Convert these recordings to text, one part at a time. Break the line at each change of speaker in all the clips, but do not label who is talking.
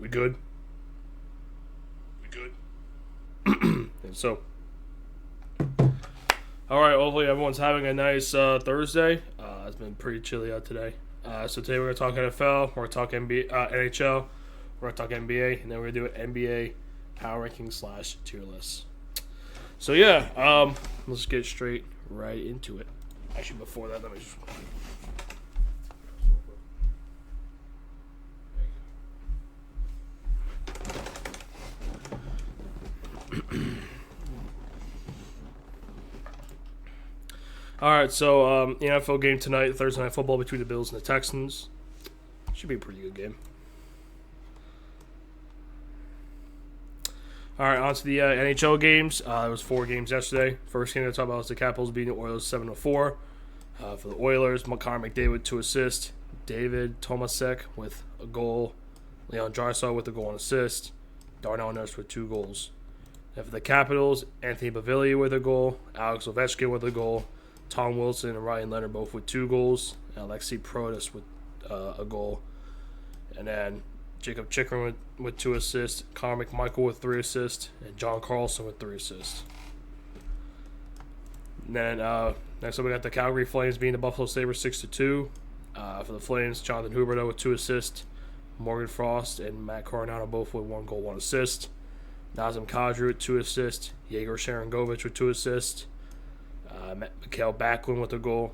We good? And so, all right. Hopefully, everyone's having a nice Thursday. It's been pretty chilly out today. So today we're gonna talk NFL. We're gonna talk NHL. We're gonna talk NBA, and then we're gonna do an NBA power ranking / tier list. So yeah, let's get straight right into it. Actually, before that, let me just. All right, so the NFL game tonight, Thursday Night Football between the Bills and the Texans. Should be a pretty good game. All right, on to the NHL games. There was 4 games yesterday. First game to talk about was the Capitals beating the Oilers 7-4. For the Oilers, Connor McDavid with 2 assists, David Tomasek with a goal, Leon Draisaitl with a goal and assist, Darnell Nurse with 2 goals. And for the Capitals, Anthony Beauvillier with a goal, Alex Ovechkin with a goal, Tom Wilson and Ryan Leonard both with 2 goals, and Alexei Protas with a goal. And then Jacob Chikrin with 2 assists, Connor McMichael with 3 assists, and John Carlson with 3 assists. And then next up we got the Calgary Flames beating the Buffalo Sabres 6-2. For the Flames, Jonathan Huberdeau with 2 assists, Morgan Frost and Matt Coronado both with 1 goal, 1 assist. Nazem Kadri with 2 assists, Yegor Sharangovich with 2 assists, Mikhail Backlund with a goal,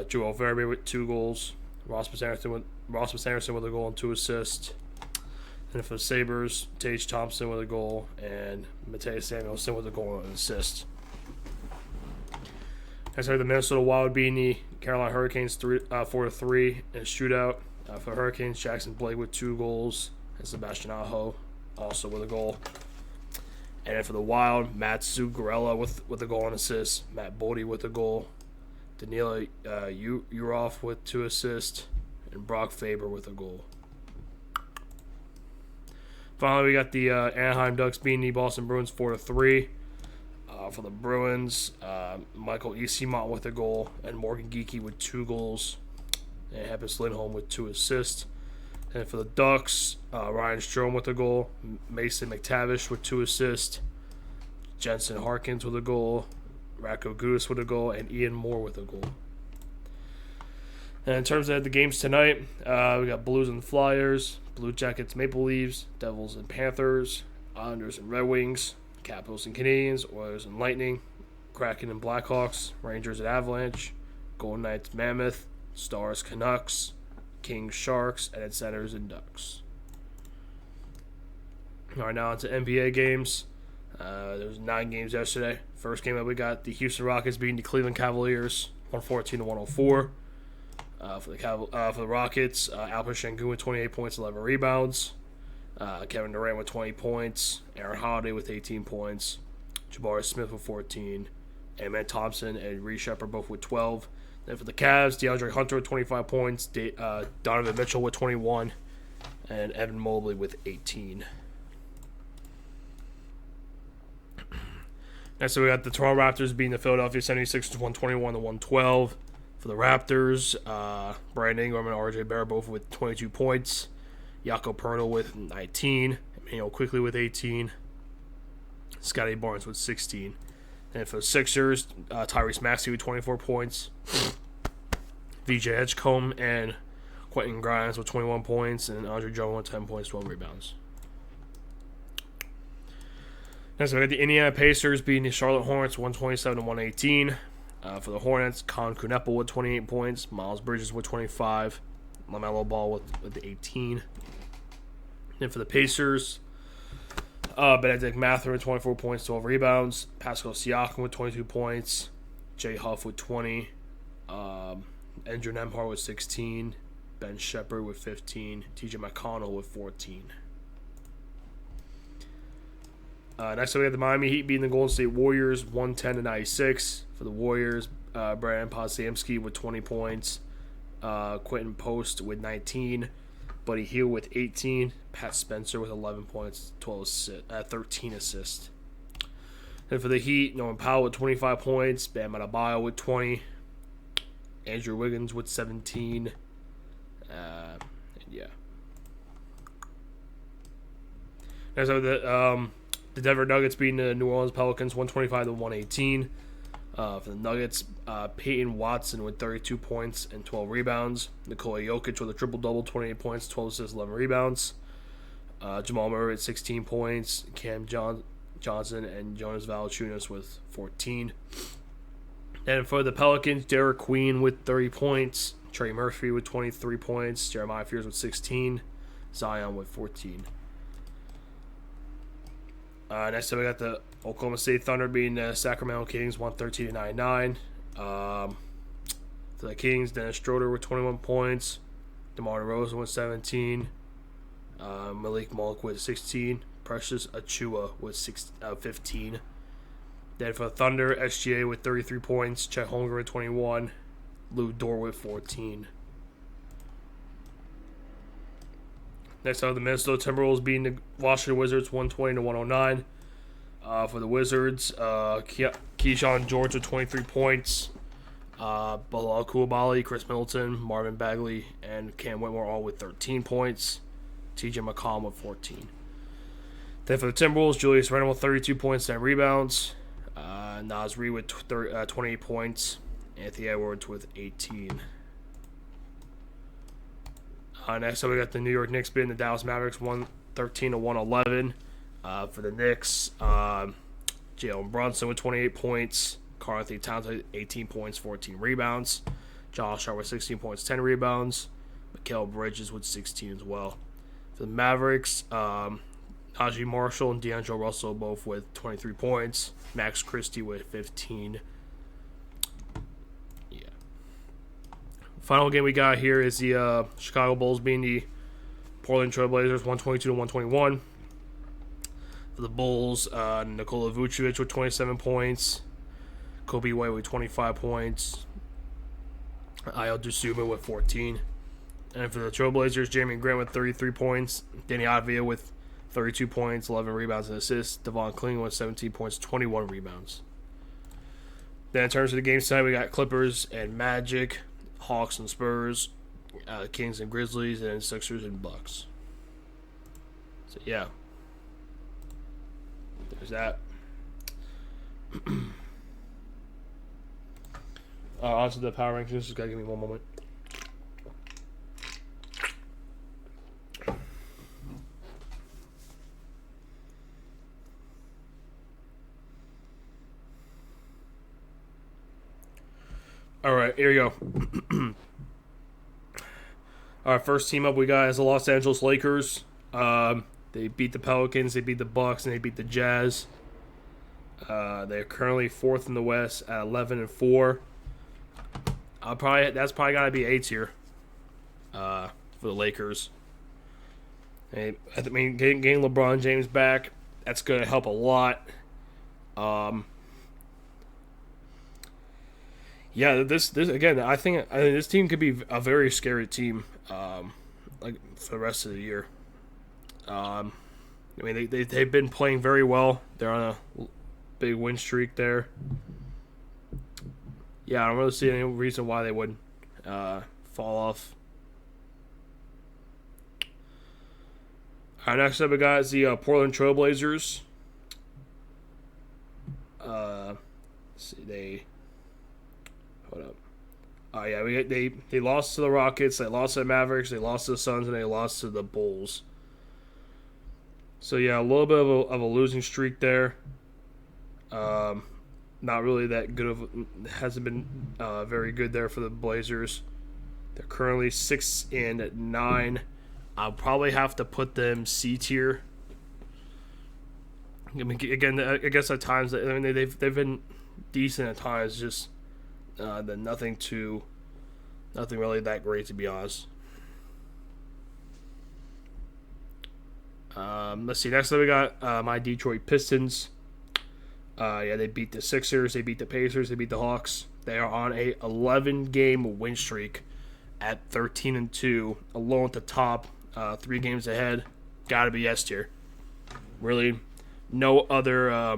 Joel Verbe with 2 goals, Rasmus Anderson with a goal and 2 assists. And for the Sabres, Tage Thompson with a goal and Mateus Samuelsson with a goal and an assist. Next, the Minnesota Wild beating the Carolina Hurricanes 4-3 in a shootout. For the Hurricanes, Jackson Blake with 2 goals and Sebastian Aho also with a goal. And then for the Wild, Matt Zuccarello with a goal and assist, Matt Bodie with a goal, Danila Urov with 2 assists, and Brock Faber with a goal. Finally, we got the Anaheim Ducks beating the Boston Bruins 4-3. For the Bruins, Michael Eyssimont with a goal, and Morgan Geekie with 2 goals, and Hampus Lindholm with 2 assists. And for the Ducks, Ryan Strome with a goal, Mason McTavish with 2 assists, Jensen Harkins with a goal, Radko Gudas with a goal, and Ian Moore with a goal. And in terms of the games tonight, we got Blues and Flyers, Blue Jackets, Maple Leafs, Devils and Panthers, Islanders and Red Wings, Capitals and Canadiens, Oilers and Lightning, Kraken and Blackhawks, Rangers and Avalanche, Golden Knights, Mammoth, Stars, Canucks, Kings, Sharks, and then Senators and Ducks. All right, now on to NBA games. There was 9 games yesterday. First game that we got, the Houston Rockets beating the Cleveland Cavaliers 114-104. For the Rockets, Alperen Sengun with 28 points, 11 rebounds. Kevin Durant with 20 points. Aaron Holiday with 18 points. Jabari Smith with 14. Amen Thompson and Reece Shepard both with 12. Then for the Cavs, DeAndre Hunter with 25 points, Donovan Mitchell with 21, and Evan Mobley with 18. Next, we got the Toronto Raptors beating the Philadelphia 76ers 121-112. For the Raptors, Brandon Ingram and RJ Barrett both with 22 points, Jakob Poeltl with 19, Emmanuel Quickly with 18, Scotty Barnes with 16. And for the Sixers, Tyrese Maxey with 24 points, VJ Edgecombe and Quentin Grimes with 21 points, and Andre Drummond with 10 points, 12 rebounds. Next, we got the Indiana Pacers beating the Charlotte Hornets 127-118. For the Hornets, Colin Knueppel with 28 points, Miles Bridges with 25, LaMelo Ball with 18. And for the Pacers, Benedict Mathurin with 24 points, 12 rebounds. Pascal Siakam with 22 points. Jay Huff with 20. Andrew Nembhard with 16. Ben Shepherd with 15. TJ McConnell with 14. Next up, we have the Miami Heat beating the Golden State Warriors 110-96. For the Warriors, Brandon Podziemski with 20 points. Quentin Post with 19. Buddy Hield with 18, Pat Spencer with 11 points, 13 assists. And for the Heat, Norman Powell with 25 points, Bam Adebayo with 20, Andrew Wiggins with 17. And yeah. And so the Denver Nuggets beating the New Orleans Pelicans 125-118. For the Nuggets, Peyton Watson with 32 points and 12 rebounds. Nikola Jokic with a triple-double, 28 points, 12 assists, 11 rebounds. Jamal Murray at 16 points. Cam Johnson and Jonas Valanciunas with 14. And for the Pelicans, Derek Queen with 30 points. Trey Murphy with 23 points. Jeremiah Fears with 16. Zion with 14. Next up, we got the Oklahoma State Thunder beating the Sacramento Kings 113-99. For the Kings, Dennis Schroeder with 21 points. DeMar DeRozan with 17. Malik Monk with 16. Precious Achua with 15. Then for the Thunder, SGA with 33 points. Chet Holmgren with 21. Lou Dort with 14. Next up, the Minnesota Timberwolves beating the Washington Wizards 120-109. For the Wizards, Keyshawn George with 23 points. Bilal Coulibaly, Chris Middleton, Marvin Bagley, and Cam Whitmore all with 13 points. TJ McCollum with 14. Then for the Timberwolves, Julius Randle with 32 points and rebounds. Naz Reid with 28 points. Anthony Edwards with 18. Next up, we got the New York Knicks beating the Dallas Mavericks 113-111. For the Knicks, Jalen Brunson with 28 points. Karl-Anthony Towns with 18 points, 14 rebounds. Josh Hart with 16 points, 10 rebounds. Mikal Bridges with 16 as well. For the Mavericks, Najee Marshall and D'Angelo Russell both with 23 points. Max Christie with 15. Final game we got here is the Chicago Bulls beating the Portland Trail Blazers 122-121. For the Bulls, Nikola Vucevic with 27 points. Kobe White with 25 points. Ayo Dosunmu with 14. And for the Trailblazers, Jeremy Grant with 33 points. Danny Avdija with 32 points, 11 rebounds and assists. Devon Clingan with 17 points, 21 rebounds. Then in terms of the games tonight, we got Clippers and Magic, Hawks and Spurs, Kings and Grizzlies, and Sixers and Bucks. So yeah, there's that. On to the power rankings. Just gotta give me one moment. All right, here we go. All right, first team up we got is the Los Angeles Lakers. They beat the Pelicans, they beat the Bucks, and they beat the Jazz. They're currently fourth in the West at 11-4. That's probably gotta be A tier for the Lakers. I mean, getting LeBron James back, that's gonna help a lot. Yeah, this again. I think this team could be a very scary team, like for the rest of the year. I mean, they've been playing very well. They're on a big win streak there. Yeah, I don't really see any reason why they would fall off. All right, next up we got is the Portland Trailblazers. Let's see, hold up. Oh yeah, they lost to the Rockets, they lost to the Mavericks, they lost to the Suns, and they lost to the Bulls. So yeah, a little bit of a losing streak there. Not really that good hasn't been very good there for the Blazers. They're currently 6-9. I'll probably have to put them C tier. I mean, again, I guess at times they've been decent at times, just nothing really that great, to be honest. Let's see. Next up, we got my Detroit Pistons. Yeah, they beat the Sixers, they beat the Pacers, they beat the Hawks. They are on a 11-game win streak at 13-2, alone at the top, 3 games ahead. Got to be S tier. Really, no other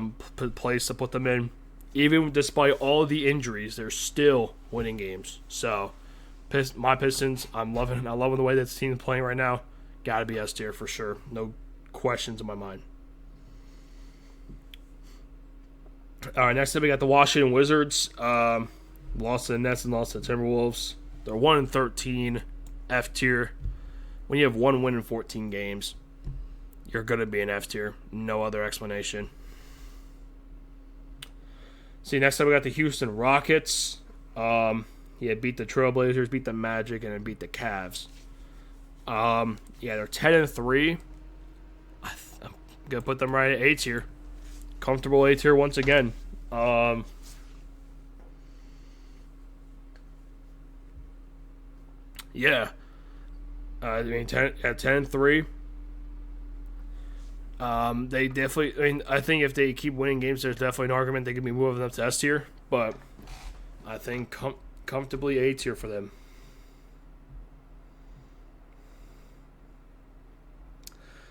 place to put them in. Even despite all the injuries, they're still winning games. So, my Pistons, I'm loving the way that this team is playing right now. Got to be S tier for sure. No questions in my mind. All right, next up we got the Washington Wizards. Lost to the Nets and lost to the Timberwolves. They're 1-13, F tier. When you have one win in 14 games, you're going to be an F tier. No other explanation. See, next up we got the Houston Rockets. Beat the Trailblazers, beat the Magic, and then beat the Cavs. They're 10-3. I'm going to put them right at A tier. Comfortable A tier once again. At 10-3. They definitely. I think if they keep winning games, there's definitely an argument they could be moving up to S tier. But I think comfortably A tier for them.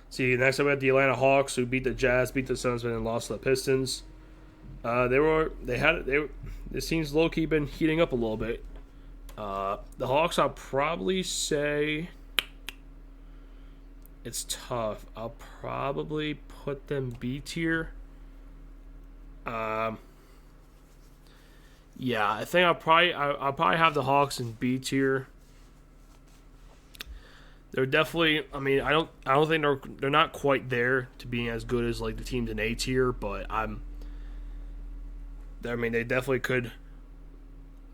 See, next up we got the Atlanta Hawks, who beat the Jazz, beat the Suns, and lost to the Pistons. This team's low key been heating up a little bit. The Hawks, I'll probably say it's tough. I'll probably put them B tier. I think I'll probably have the Hawks in B tier. They're definitely. I mean, I don't think they're not quite there to being as good as like the teams in A tier, but they definitely could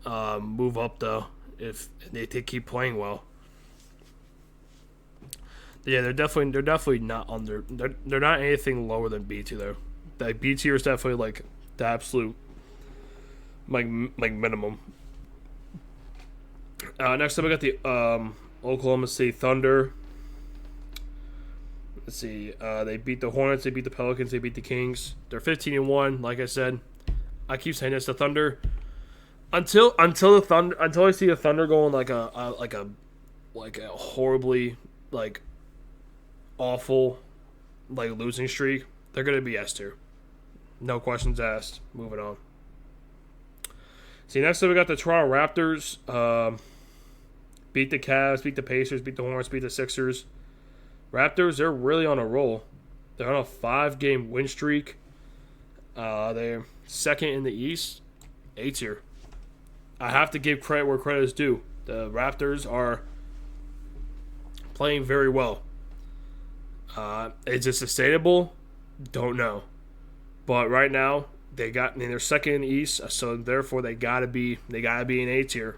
move up though if they keep playing well. Yeah, they're definitely not under. They're not anything lower than B tier though. That B tier is definitely like the absolute like minimum. Next up, we got the Oklahoma City Thunder. Let's see. They beat the Hornets. They beat the Pelicans. They beat the Kings. They're 15-1. Like I said, I keep saying this. The Thunder, until I see the Thunder going like a horribly like awful like losing streak, they're gonna be S tier. No questions asked. Moving on. See, next up we got the Toronto Raptors. Beat the Cavs, beat the Pacers, beat the Hornets, beat the Sixers. Raptors, they're really on a roll. They're on a 5-game win streak. They're second in the East, A tier. I have to give credit where credit is due. The Raptors are playing very well. Is it sustainable? Don't know. But right now, they're second in the East, so therefore they gotta be in A tier.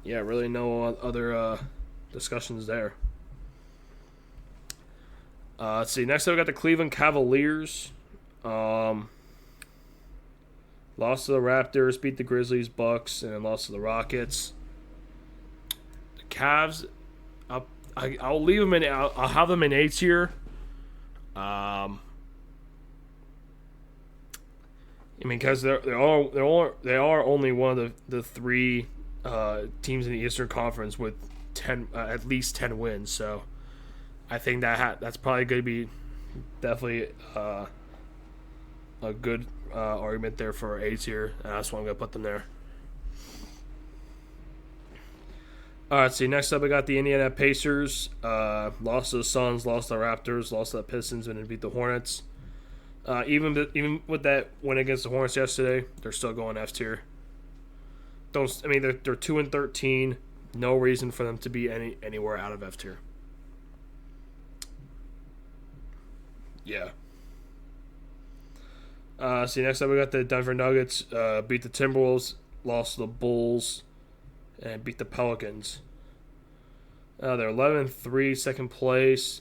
Really no other discussions there. Let's see. Next up, we got the Cleveland Cavaliers. Lost to the Raptors, beat the Grizzlies, Bucks, and then lost to the Rockets. The Cavs, I'll leave them in. I'll have them in A tier. Because they are only one of the three teams in the Eastern Conference with at least 10 wins. So I think that's probably going to be definitely a good argument there for A tier, and that's why I'm going to put them there. All right, see, next up we got the Indiana Pacers. Lost to the Suns, lost to the Raptors, lost to the Pistons, and then beat the Hornets. Even with that win against the Hornets yesterday, they're still going F tier. They're 2-13. No reason for them to be anywhere out of F tier. Yeah. See, next up we got the Denver Nuggets. Beat the Timberwolves, lost to the Bulls, and beat the Pelicans. They're 11-3, second place.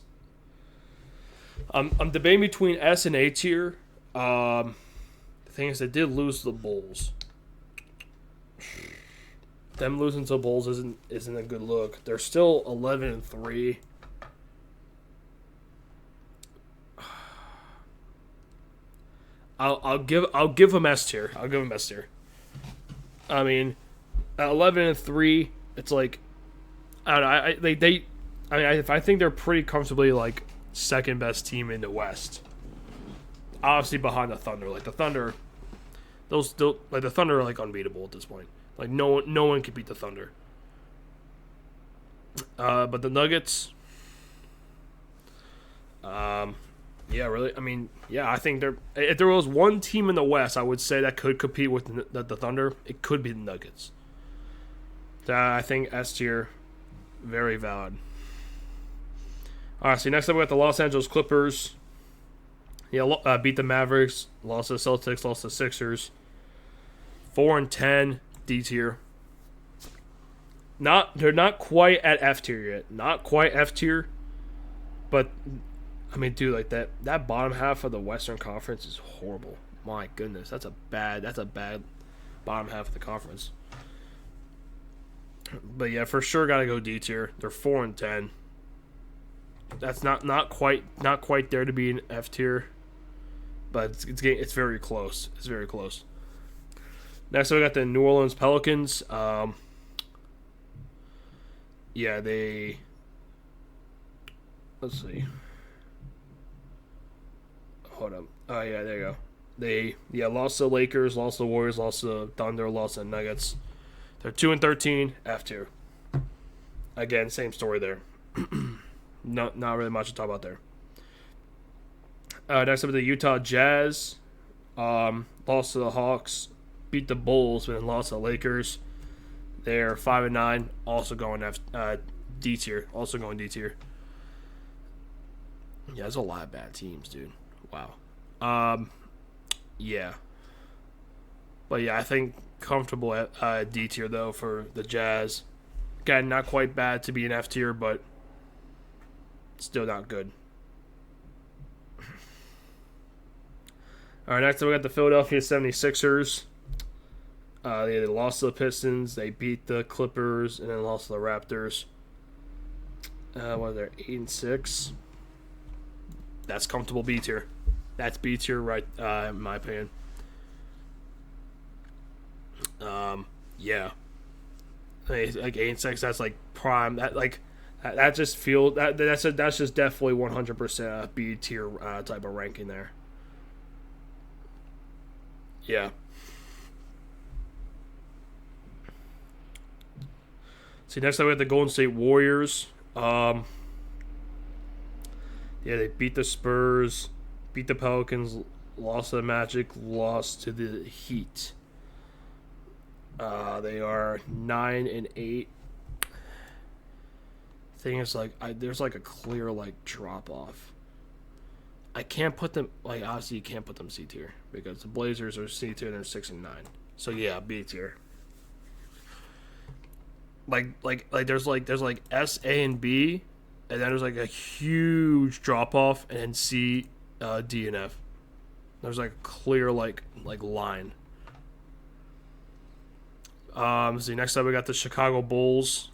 I'm debating between S and A tier. The thing is, they did lose to the Bulls. Them losing to the Bulls isn't a good look. They're still 11-3. I'll give them S tier. I'll give them S tier. I mean, at 11-3, it's like I think they're pretty comfortably like second best team in the West. Obviously behind the Thunder. Like the Thunder, the Thunder are like unbeatable at this point. Like no one can beat the Thunder. But the Nuggets, Yeah, really. I mean, yeah, I think they're. If there was one team in the West, I would say that could compete with the Thunder. It could be the Nuggets. I think S tier, very valid. All right, so next up we got the Los Angeles Clippers. Yeah, beat the Mavericks, lost to the Celtics, lost to the Sixers. 4-10, D tier. They're not quite at F tier yet. Not quite F tier, but I mean, dude, like that bottom half of the Western Conference is horrible. My goodness, that's a bad bottom half of the conference. But yeah, for sure, gotta go D tier. They're 4-10. That's not quite there to be an F tier, but it's very close. It's very close. Next, we got the New Orleans Pelicans. Yeah, let's see. Hold up. Oh yeah, there you go. They lost to the Lakers, lost to the Warriors, lost to the Thunder, lost to the Nuggets. They're 2-13, F tier. Again, same story there. Not really much to talk about there. Next up, the Utah Jazz. Lost to the Hawks, beat the Bulls, but then lost to the Lakers. They're 5-9, also going D tier. Also going D tier. Yeah, there's a lot of bad teams, dude. Wow. Yeah. But yeah, I think comfortable at D tier though for the Jazz. Again, not quite bad to be an F tier, but still not good. All right, next up we got the Philadelphia 76ers. They lost to the Pistons. They beat the Clippers and then lost to the Raptors. What are they, 8-6? That's comfortable B tier. That's B tier, right? In my opinion. Yeah. Like 8-6. That's like prime. That just feel that's just definitely 100% a B tier type of ranking there. Yeah. See, next up we have the Golden State Warriors. Yeah, they beat the Spurs, beat the Pelicans, lost to the Magic, lost to the Heat. They are 9-8. Thing is, there's like a clear drop off. I can't put them obviously you can't put them C tier because the Blazers are C tier and they're 6-9. So yeah, B tier. There's S, A, and B, and then there's a huge drop off, and then C, D, and F. There's a clear line. See, next up we got the Chicago Bulls.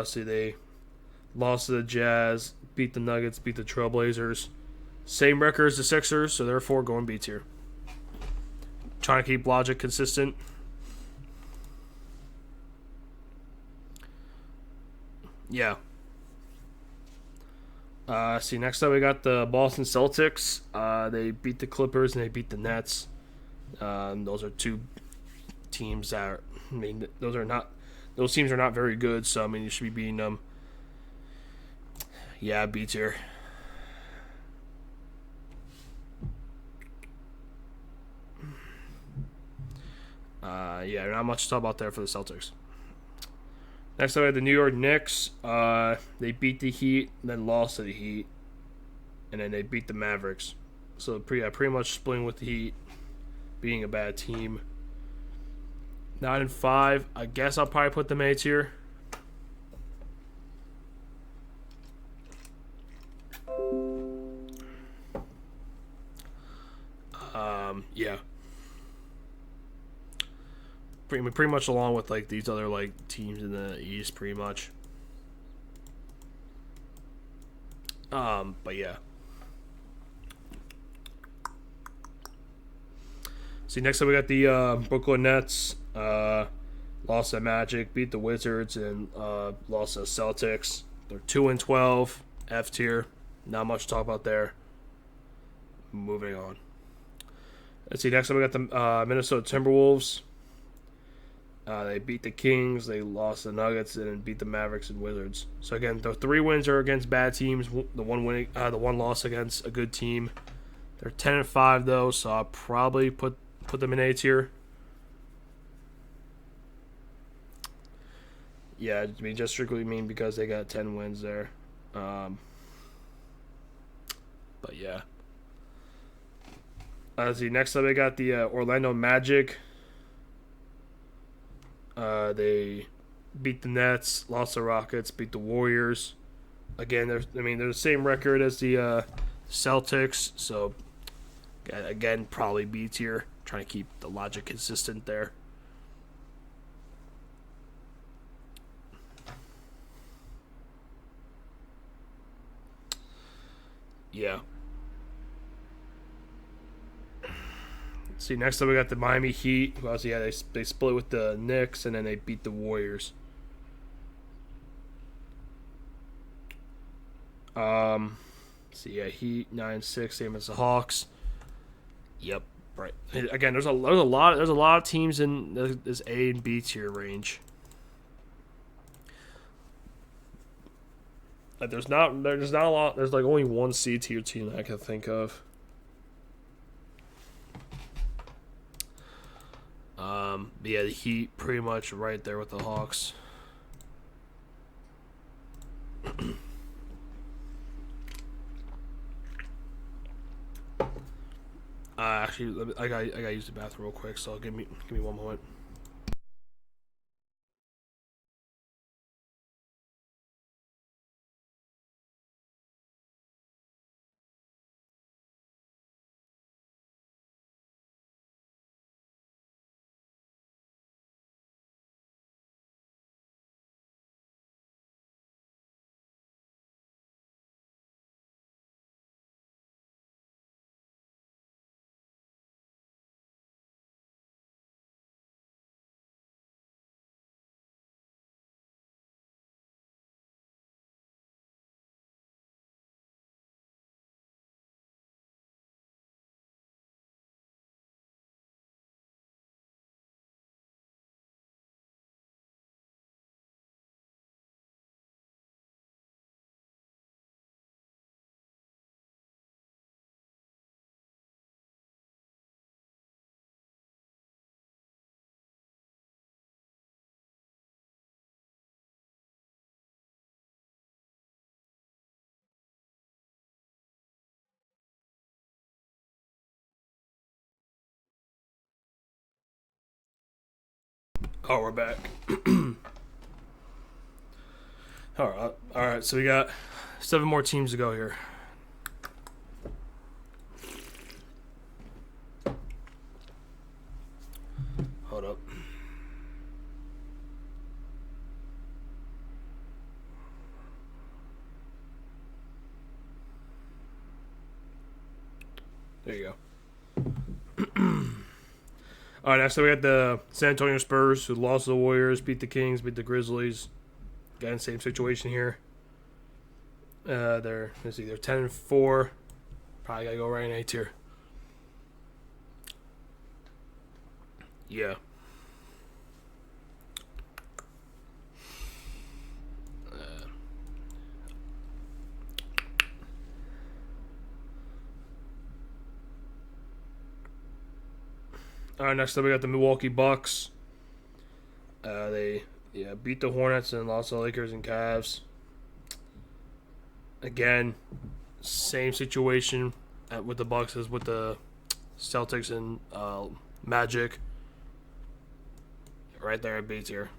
See, they lost to the Jazz, beat the Nuggets, beat the Trailblazers. Same record as the Sixers, so therefore going B tier. Trying to keep logic consistent. Yeah. See, next up we got the Boston Celtics. They beat the Clippers and they beat the Nets. Those are two teams that are, those teams are not very good, so you should be beating them. Yeah, B tier. Yeah, not much to talk about there for the Celtics. Next up, we have the New York Knicks. They beat the Heat, then lost to the Heat, and then they beat the Mavericks. So pretty much splitting with the Heat, being a bad team. 9-5. I guess I'll probably put them A tier. Yeah. Pretty much along with these other teams in the East, pretty much. But yeah. See, next up we got the Brooklyn Nets. Lost to Magic, beat the Wizards, and lost to the Celtics. They're 2-12, F tier. Not much to talk about there. Moving on. Let's see. Next up we got the Minnesota Timberwolves. They beat the Kings, they lost the Nuggets, and then beat the Mavericks and Wizards. So again, the 3 wins are against bad teams. The one loss against a good team. They're 10-5 though, so I'll probably put them in A tier. Yeah, I mean just strictly because they got 10 wins there. But yeah. Let's see. Next up, we got the Orlando Magic. They beat the Nets, lost the Rockets, beat the Warriors. Again, they're the same record as the Celtics, so again probably B tier. Trying to keep the logic consistent there. Yeah. See, next up we got the Miami Heat. Well, yeah, they split with the Knicks and then they beat the Warriors. Yeah, Heat 9-6, same as the Hawks. Yep, right. Again, there's a lot of teams in this A and B tier range. Like there's not a lot. There's like only one C tier team that I can think of. Yeah, the Heat pretty much right there with the Hawks. Actually, I gotta use the bathroom real quick, so give me one moment. Oh, we're back. All right. So we got 7 more teams to go here. Hold up. There you go. All right, next up we got the San Antonio Spurs, who lost to the Warriors, beat the Kings, beat the Grizzlies. Again, same situation here. They're 10-4. Probably gotta go right in A tier. Yeah. All right, next up we got the Milwaukee Bucks. They beat the Hornets and lost to the Lakers and Cavs. Again, same situation with the Bucks as with the Celtics and Magic. Right there at B tier.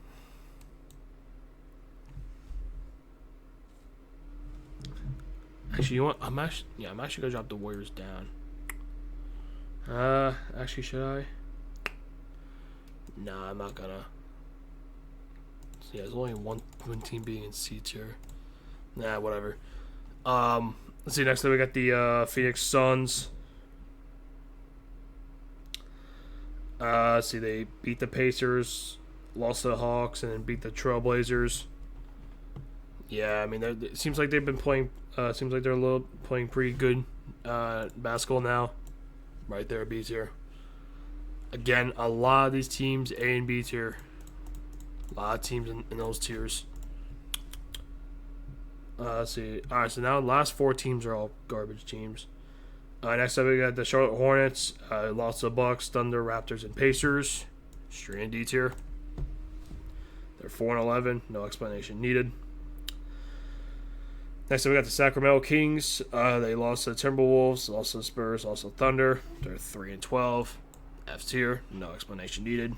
Actually, you know what? I'm actually gonna drop the Warriors down. Actually, should I? Nah, I'm not gonna. Yeah, there's only one team being in C tier. Nah, whatever. Let's see. Next up, we got the Phoenix Suns. Let's see. They beat the Pacers, lost to the Hawks, and then beat the Trailblazers. Yeah, I mean, it seems like they've been playing. Seems like they're playing pretty good basketball now. Right there, B tier. Again, a lot of these teams A and B tier. A lot of teams in those tiers. Let's see. All right, so now the last 4 teams are all garbage teams. Next up, we got the Charlotte Hornets. Lost to the Bucks, Thunder, Raptors, and Pacers. Straight in D tier. They're 4-11. No explanation needed. Next up, we got the Sacramento Kings. They lost to the Timberwolves, lost to the Spurs, lost to the Thunder. They're 3-12. F tier. No explanation needed.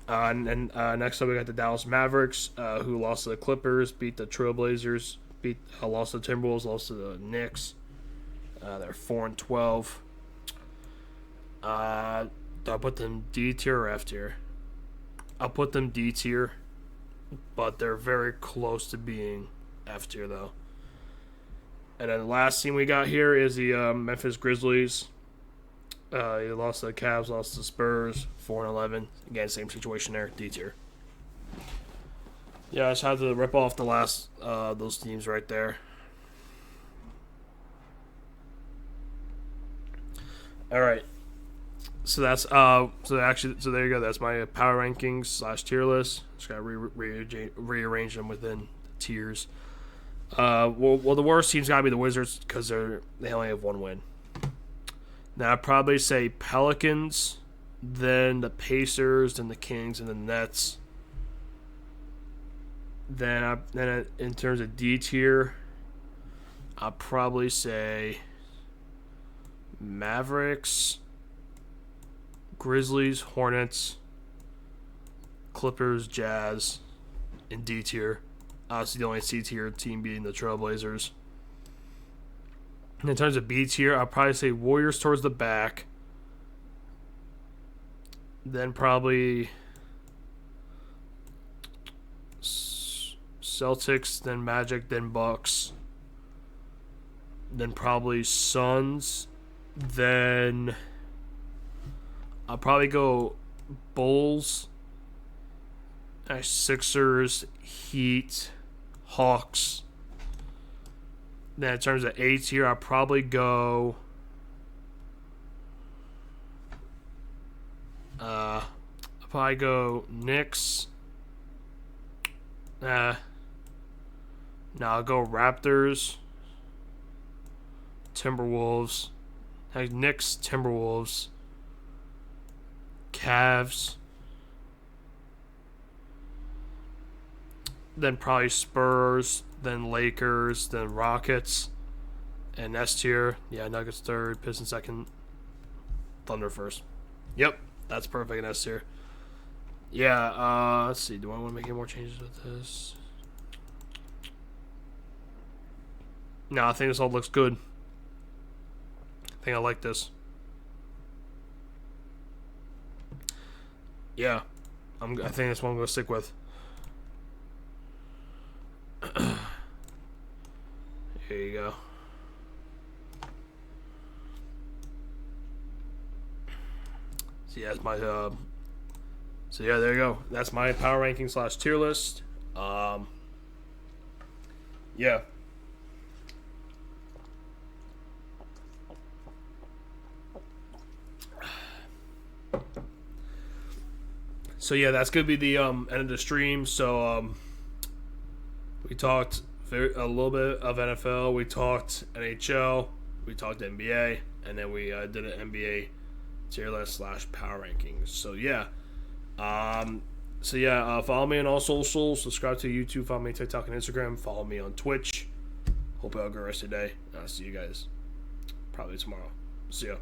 And then next up, we got the Dallas Mavericks, who lost to the Clippers, beat the Trailblazers, lost to the Timberwolves, lost to the Knicks. They're 4-12. Do I put them D tier or F tier? I'll put them D tier, but they're very close to being F tier, though. And then the last team we got here is the Memphis Grizzlies. He lost to the Cavs, lost to the Spurs, 4-11. Again, same situation there, D tier. Yeah, I just had to rip off the last those teams right there. All right. So that's so there you go. That's my power rankings / tier list. Just gotta rearrange them within tiers. Well, the worst team's gotta be the Wizards because they only have 1 win. Now I'd probably say Pelicans, then the Pacers, then the Kings, and the Nets. Then in terms of D tier, I'll probably say Mavericks, Grizzlies, Hornets, Clippers, Jazz, in D tier. Obviously, the only C tier team being the Trailblazers. And in terms of B tier, I'll probably say Warriors towards the back. Then probably Celtics, then Magic, then Bucks. Then probably Suns. Then I'll probably go Bulls, Sixers, Heat, Hawks. Then in terms of A tier, I'll probably go Knicks. Now I'll go Raptors, Timberwolves, Knicks, Timberwolves, Cavs, then probably Spurs, then Lakers, then Rockets, and S tier. Yeah, Nuggets third, Pistons second, Thunder first. Yep, that's perfect in S tier. Yeah, let's see. Do I want to make any more changes with this? No, I think this all looks good. I think I like this. Yeah, I think that's what I'm going to stick with. Here you go. So yeah, that's my so yeah, there you go. That's my power ranking / tier list. Yeah. So yeah, that's gonna be the end of the stream. So we talked a little bit of NFL. We talked NHL. We talked NBA, and then we did an NBA tier list / power rankings. So yeah, follow me on all socials. Subscribe to YouTube. Follow me on TikTok and Instagram. Follow me on Twitch. Hope you have a good rest of the day. I'll see you guys probably tomorrow. See ya.